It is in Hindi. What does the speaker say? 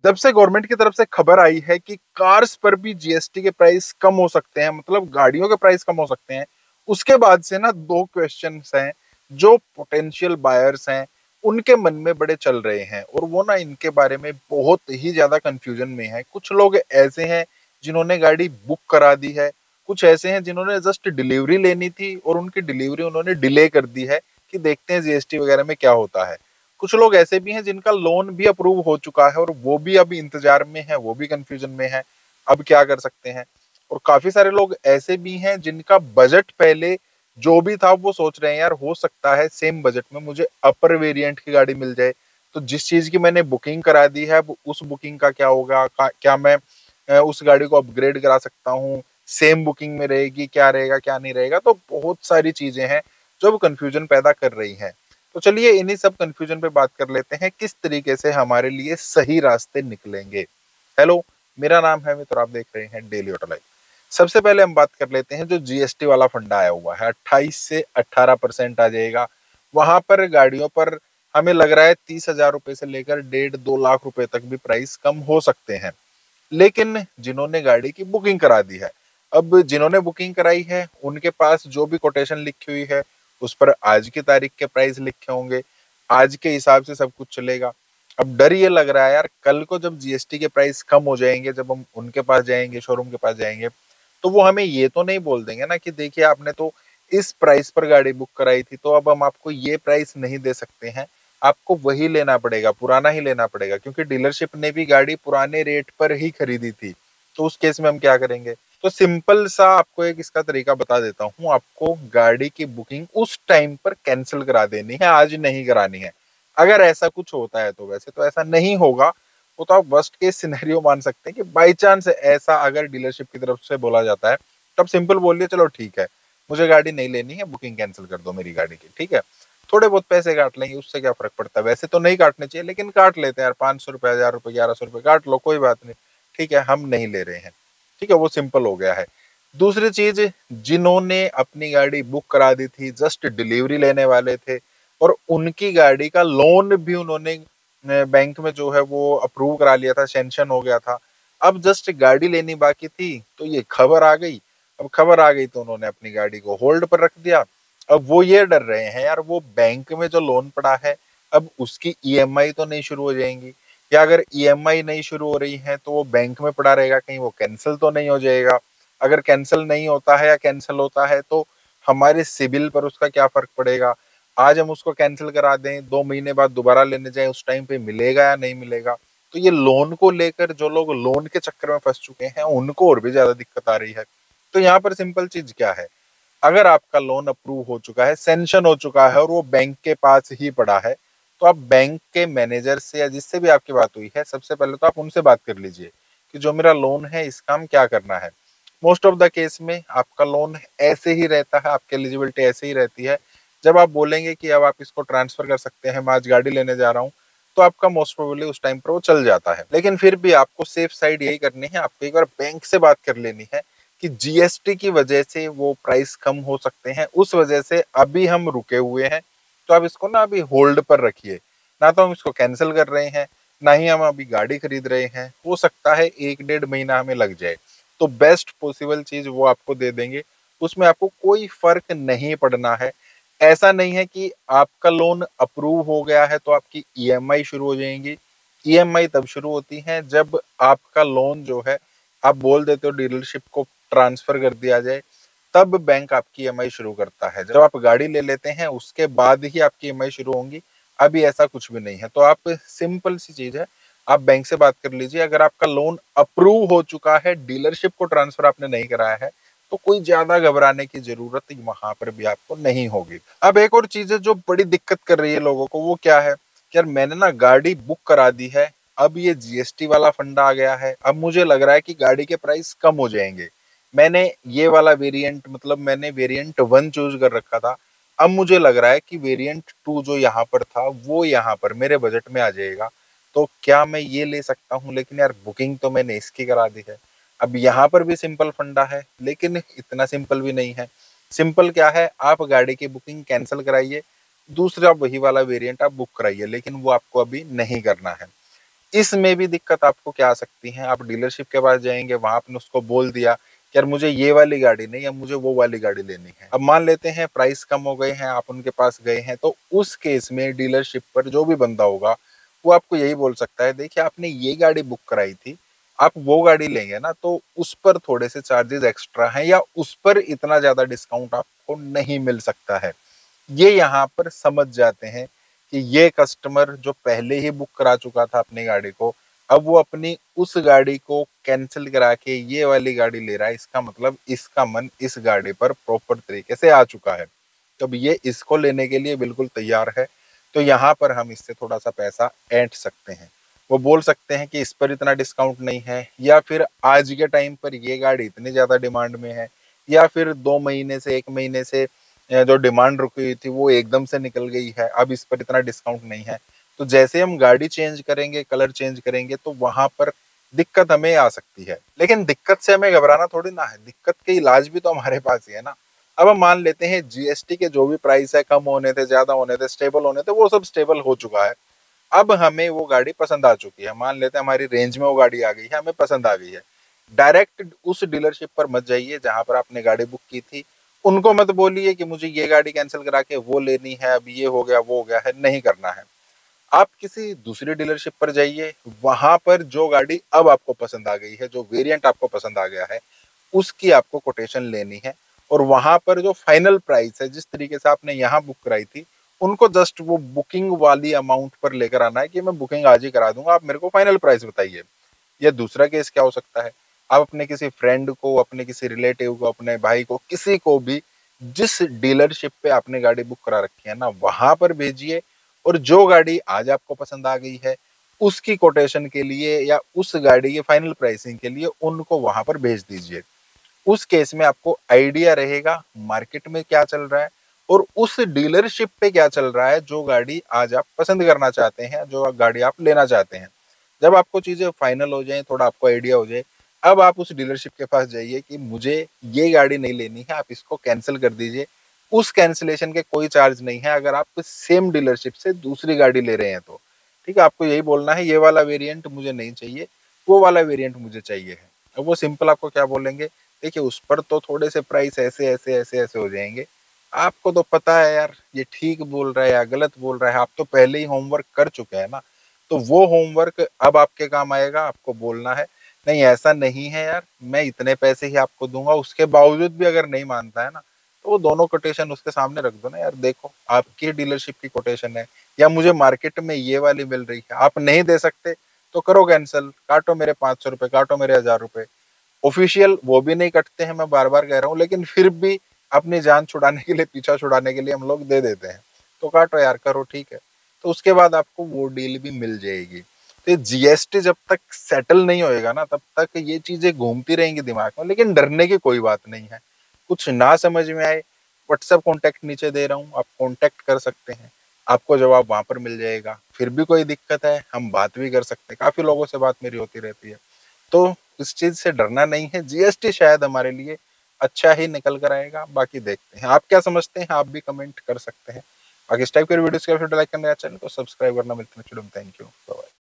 जब से गवर्नमेंट की तरफ से खबर आई है कि कार्स पर भी जीएसटी के प्राइस कम हो सकते हैं, मतलब गाड़ियों के प्राइस कम हो सकते हैं, उसके बाद से ना दो क्वेश्चंस हैं जो पोटेंशियल बायर्स हैं उनके मन में बड़े चल रहे हैं, और वो ना इनके बारे में बहुत ही ज्यादा कंफ्यूजन में है। कुछ लोग ऐसे हैं जिन्होंने गाड़ी बुक करा दी है, कुछ ऐसे हैं जिन्होंने जस्ट डिलीवरी लेनी थी और उनकी डिलीवरी उन्होंने डिले कर दी है कि देखते हैं जीएसटी वगैरह में क्या होता है। कुछ लोग ऐसे भी हैं जिनका लोन भी अप्रूव हो चुका है और वो भी अभी इंतजार में है, वो भी कंफ्यूजन में है अब क्या कर सकते हैं। और काफी सारे लोग ऐसे भी हैं जिनका बजट पहले जो भी था वो सोच रहे हैं यार हो सकता है सेम बजट में मुझे अपर वेरिएंट की गाड़ी मिल जाए, तो जिस चीज की मैंने बुकिंग करा दी है अब उस बुकिंग का क्या होगा, क्या मैं उस गाड़ी को अपग्रेड करा सकता हूँ, सेम बुकिंग में रहेगी, क्या रहेगा क्या नहीं रहेगा। तो बहुत सारी चीजें हैं जो कंफ्यूजन पैदा कर रही हैं। तो चलिए इन्हीं सब कंफ्यूजन पे बात कर लेते हैं किस तरीके से हमारे लिए सही रास्ते निकलेंगे। हेलो, मेरा नाम है मित्र, आप देख रहे हैं डेली ऑटो लाइफ। सबसे पहले हम बात कर लेते हैं जो जीएसटी वाला फंडा आया हुआ है, 28 से 18% आ जाएगा। वहां पर गाड़ियों पर हमें लग रहा है 30,000 रुपए से लेकर 1.5-2 लाख रुपए तक भी प्राइस कम हो सकते हैं, लेकिन जिन्होंने गाड़ी की बुकिंग करा दी है, अब जिन्होंने बुकिंग कराई है उनके पास जो भी कोटेशन लिखी हुई है उस पर आज की तारीख के प्राइस लिखे होंगे, आज के हिसाब से सब कुछ चलेगा। अब डर ये लग रहा है यार कल को जब जीएसटी के प्राइस कम हो जाएंगे, जब हम उनके पास जाएंगे, शोरूम के पास जाएंगे, तो वो हमें ये तो नहीं बोल देंगे ना कि देखिए आपने तो इस प्राइस पर गाड़ी बुक कराई थी तो अब हम आपको ये प्राइस नहीं दे सकते हैं, आपको वही लेना पड़ेगा, पुराना ही लेना पड़ेगा, क्योंकि डीलरशिप ने भी गाड़ी पुराने रेट पर ही खरीदी थी। तो उस केस में हम क्या करेंगे? तो सिंपल सा आपको एक इसका तरीका बता देता हूँ, आपको गाड़ी की बुकिंग उस टाइम पर कैंसिल करा देनी है, आज नहीं करानी है। अगर ऐसा कुछ होता है तो, वैसे तो ऐसा नहीं होगा, वो तो आप वर्स्ट केस सिनेरियो मान सकते हैं कि बाई चांस ऐसा अगर डीलरशिप की तरफ से बोला जाता है, तब सिंपल बोलिए चलो ठीक है, मुझे गाड़ी नहीं लेनी है, बुकिंग कैंसिल कर दो मेरी गाड़ी की, ठीक है। थोड़े बहुत पैसे काट लेंगे, उससे क्या फर्क पड़ता है, वैसे तो नहीं काटने चाहिए लेकिन काट लेते हैं यार, 500 रुपए, 1000 रुपए, 1100 रुपए काट लो, कोई बात नहीं, ठीक है, हम नहीं ले रहे हैं, ठीक है, वो सिंपल हो गया है। दूसरी चीज, जिन्होंने अपनी गाड़ी बुक करा दी थी, जस्ट डिलीवरी लेने वाले थे और उनकी गाड़ी का लोन भी उन्होंने बैंक में जो है वो अप्रूव करा लिया था, सेंक्शन हो गया था, अब जस्ट गाड़ी लेनी बाकी थी तो ये खबर आ गई। अब खबर आ गई तो उन्होंने अपनी गाड़ी को होल्ड पर रख दिया। अब वो ये डर रहे हैं यार वो बैंक में जो लोन पड़ा है अब उसकी ईएमआई तो नहीं शुरू हो जाएंगी, या अगर ईएमआई नहीं शुरू हो रही है तो वो बैंक में पड़ा रहेगा, कहीं वो कैंसिल तो नहीं हो जाएगा। अगर कैंसिल नहीं होता है या कैंसिल होता है तो हमारे सिबिल पर उसका क्या फर्क पड़ेगा? आज हम उसको कैंसिल करा दें, 2 महीने बाद दोबारा लेने जाए, उस टाइम पे मिलेगा या नहीं मिलेगा? तो ये लोन को लेकर जो लोग लोन के चक्कर में फंस चुके हैं उनको और भी ज्यादा दिक्कत आ रही है। तो यहाँ पर सिंपल चीज क्या है, अगर आपका लोन अप्रूव हो चुका है, सैंक्शन हो चुका है और वो बैंक के पास ही पड़ा है, तो आप बैंक के मैनेजर से या जिससे भी आपकी बात हुई है, सबसे पहले तो आप उनसे बात कर लीजिए कि जो मेरा लोन है इसका हम क्या करना है। मोस्ट ऑफ द केस में आपका लोन ऐसे ही रहता है, आपकी एलिजिबिलिटी ऐसे ही रहती है। जब आप बोलेंगे कि अब आप इसको ट्रांसफर कर सकते हैं, मैं आज गाड़ी लेने जा रहा हूँ, तो आपका मोस्ट प्रोबेबली उस टाइम पर वो चल जाता है। लेकिन फिर भी आपको सेफ साइड यही करनी है, आपको एक बार बैंक से बात कर लेनी है कि जीएसटी की वजह से वो प्राइस कम हो सकते हैं, उस वजह से अभी हम रुके हुए हैं, तो आप इसको ना अभी होल्ड पर रखिए। ना तो हम इसको कैंसिल कर रहे हैं, ना ही हम अभी गाड़ी खरीद रहे हैं, हो सकता है 1-1.5 महीना हमें लग जाए। तो बेस्ट पॉसिबल चीज वो आपको दे देंगे, उसमें आपको कोई फर्क नहीं पड़ना है। ऐसा नहीं है कि आपका लोन अप्रूव हो गया है तो आपकी ईएमआई शुरू हो जाएंगी। ईएमआई तब शुरू होती है जब आपका लोन जो है, आप बोल देते हो डीलरशिप को ट्रांसफर कर दिया जाए, तब बैंक आपकी ईएमआई शुरू करता है। जब आप गाड़ी ले लेते हैं उसके बाद ही आपकी ईएमआई शुरू होंगी, अभी ऐसा कुछ भी नहीं है। तो आप, सिंपल सी चीज है, आप बैंक से बात कर लीजिए। अगर आपका लोन अप्रूव हो चुका है, डीलरशिप को ट्रांसफर आपने नहीं कराया है, तो कोई ज्यादा घबराने की जरूरत वहां पर भी आपको नहीं होगी। अब एक और चीज है जो बड़ी दिक्कत कर रही है लोगों को, वो क्या है कि यार मैंने ना गाड़ी बुक करा दी है, अब ये जीएसटी वाला फंडा आ गया है, अब मुझे लग रहा है कि गाड़ी के प्राइस कम हो जाएंगे। मैंने ये वाला वेरिएंट, मतलब मैंने वेरिएंट 1 चूज कर रखा था, अब मुझे लग रहा है कि वेरिएंट 2 जो यहाँ पर था वो यहाँ पर मेरे बजट में आ जाएगा, तो क्या मैं ये ले सकता हूँ? लेकिन यार बुकिंग तो मैंने इसकी करा दी है। अब यहाँ पर भी सिंपल फंडा है लेकिन इतना सिंपल भी नहीं है। सिंपल क्या है, आप गाड़ी की बुकिंग कैंसिल कराइए, दूसरा वही वाला वेरिएंट आप बुक कराइए, लेकिन वो आपको अभी नहीं करना है। इसमें भी दिक्कत आपको क्या आ सकती है, आप डीलरशिप के पास जाएंगे, वहां आपने उसको बोल दिया कि यार मुझे ये वाली गाड़ी नहीं, या मुझे वो वाली गाड़ी लेनी है। अब मान लेते हैं प्राइस कम हो गए हैं, आप उनके पास गए हैं, तो उस केस में डीलरशिप पर जो भी बंदा होगा वो आपको यही बोल सकता है, देखिए आपने ये गाड़ी बुक कराई थी, आप वो गाड़ी लेंगे ना तो उस पर थोड़े से चार्जेस एक्स्ट्रा हैं, या उस पर इतना ज्यादा डिस्काउंट आपको नहीं मिल सकता है। ये यहाँ पर समझ जाते हैं कि ये कस्टमर जो पहले ही बुक करा चुका था अपनी गाड़ी को, अब वो अपनी उस गाड़ी को कैंसिल करा के ये वाली गाड़ी ले रहा है, इसका मतलब इसका मन इस गाड़ी पर प्रॉपर तरीके से आ चुका है, तो अब ये इसको लेने के लिए बिल्कुल तैयार है। तो यहाँ पर हम इससे थोड़ा सा पैसा ऐंठ सकते हैं। वो बोल सकते हैं कि इस पर इतना डिस्काउंट नहीं है, या फिर आज के टाइम पर ये गाड़ी इतनी ज्यादा डिमांड में है, या फिर 2 महीने से 1 महीने से जो डिमांड रुकी हुई थी वो एकदम से निकल गई है, अब इस पर इतना डिस्काउंट नहीं है। तो जैसे हम गाड़ी चेंज करेंगे, कलर चेंज करेंगे, तो वहां पर दिक्कत हमें आ सकती है। लेकिन दिक्कत से हमें घबराना थोड़ी ना है, दिक्कत के इलाज भी तो हमारे पास ही है ना। अब हम मान लेते हैं जीएसटी के जो भी प्राइस है, कम होने थे, ज्यादा होने थे, स्टेबल होने थे, वो सब स्टेबल हो चुका है। अब हमें वो गाड़ी पसंद आ चुकी है, मान लेते हैं हमारी रेंज में वो गाड़ी आ गई है, हमें पसंद आ गई है। डायरेक्ट उस डीलरशिप पर मत जाइए जहां पर आपने गाड़ी बुक की थी, उनको मत बोलिए कि मुझे ये गाड़ी कैंसिल करा के वो लेनी है, अब ये हो गया वो हो गया है, नहीं करना है। आप किसी दूसरी डीलरशिप पर जाइए, वहां पर जो गाड़ी अब आपको पसंद आ गई है, जो वेरिएंट आपको पसंद आ गया है, उसकी आपको कोटेशन लेनी है। और वहां पर जो फाइनल प्राइस है, जिस तरीके से आपने यहाँ बुक कराई थी, उनको जस्ट वो बुकिंग वाली अमाउंट पर लेकर आना है कि मैं बुकिंग आज ही करा दूंगा, आप मेरे को फाइनल प्राइस बताइए। या दूसरा केस क्या हो सकता है, आप अपने किसी फ्रेंड को, अपने किसी रिलेटिव को, अपने भाई को, किसी को भी जिस डीलरशिप पे आपने गाड़ी बुक करा रखी है ना, वहां पर भेजिए, और जो गाड़ी आज आपको पसंद आ गई है उसकी कोटेशन के लिए, या उस गाड़ी की फाइनल प्राइसिंग के लिए उनको वहां पर भेज दीजिए। उस केस में आपको आइडिया रहेगा मार्केट में क्या चल रहा है, और उस डीलरशिप पे क्या चल रहा है जो गाड़ी आज आप पसंद करना चाहते हैं, जो गाड़ी आप लेना चाहते हैं। जब आपको चीजें फाइनल हो जाए, थोड़ा आपको आइडिया हो जाए, अब आप उस डीलरशिप के पास जाइए कि मुझे ये गाड़ी नहीं लेनी है, आप इसको कैंसिल कर दीजिए। उस कैंसिलेशन के कोई चार्ज नहीं है अगर आप सेम डीलरशिप से दूसरी गाड़ी ले रहे हैं तो। ठीक है, आपको यही बोलना है ये वाला वेरिएंट मुझे नहीं चाहिए, वो वाला वेरिएंट मुझे चाहिए है। अब वो सिंपल आपको क्या बोलेंगे, देखिए उस पर तो थोड़े से प्राइस ऐसे ऐसे ऐसे ऐसे हो जाएंगे, आपको तो पता है यार ये ठीक बोल रहा है या गलत बोल रहा है, आप तो पहले ही होमवर्क कर चुके हैं ना। तो वो होमवर्क अब आपके काम आएगा, आपको बोलना है नहीं ऐसा नहीं है यार, मैं इतने पैसे ही आपको दूंगा, उसके बावजूद भी अगर नहीं मानता है ना, तो वो दोनों कोटेशन उसके सामने रख दो ना, यार देखो आपकी डीलरशिप की कोटेशन है, या मुझे मार्केट में ये वाली मिल रही है, आप नहीं दे सकते तो करो कैंसिल, काटो मेरे 500 रुपए, काटो मेरे 1000 रुपए। ऑफिशियल वो भी नहीं कटते हैं, मैं बार बार कह रहा हूँ, लेकिन फिर भी अपनी जान छुड़ाने के लिए, पीछा छुड़ाने के लिए हम लोग दे देते हैं। तो काटो यार, करो ठीक है। तो उसके बाद आपको वो डील भी मिल जाएगी। तो जीएसटी जब तक सेटल नहीं होएगा ना, तब तक ये चीजें घूमती रहेंगी दिमाग में, लेकिन डरने की कोई बात नहीं है। कुछ ना समझ में आए, व्हाट्सएप कॉन्टेक्ट नीचे दे रहा हूँ, आप कॉन्टेक्ट कर सकते हैं, आपको जवाब वहां पर मिल जाएगा। फिर भी कोई दिक्कत है हम बात भी कर सकते हैं, काफी लोगों से बात मेरी होती रहती है। तो इस चीज से डरना नहीं है, जीएसटी शायद हमारे लिए अच्छा ही निकल कर आएगा, बाकी देखते हैं। आप क्या समझते हैं, आप भी कमेंट कर सकते हैं। बाकी इस टाइप के वीडियोस के लिए लाइक करना, चैनल को सब्सक्राइब करना। मिलते हैं, थैंक यू।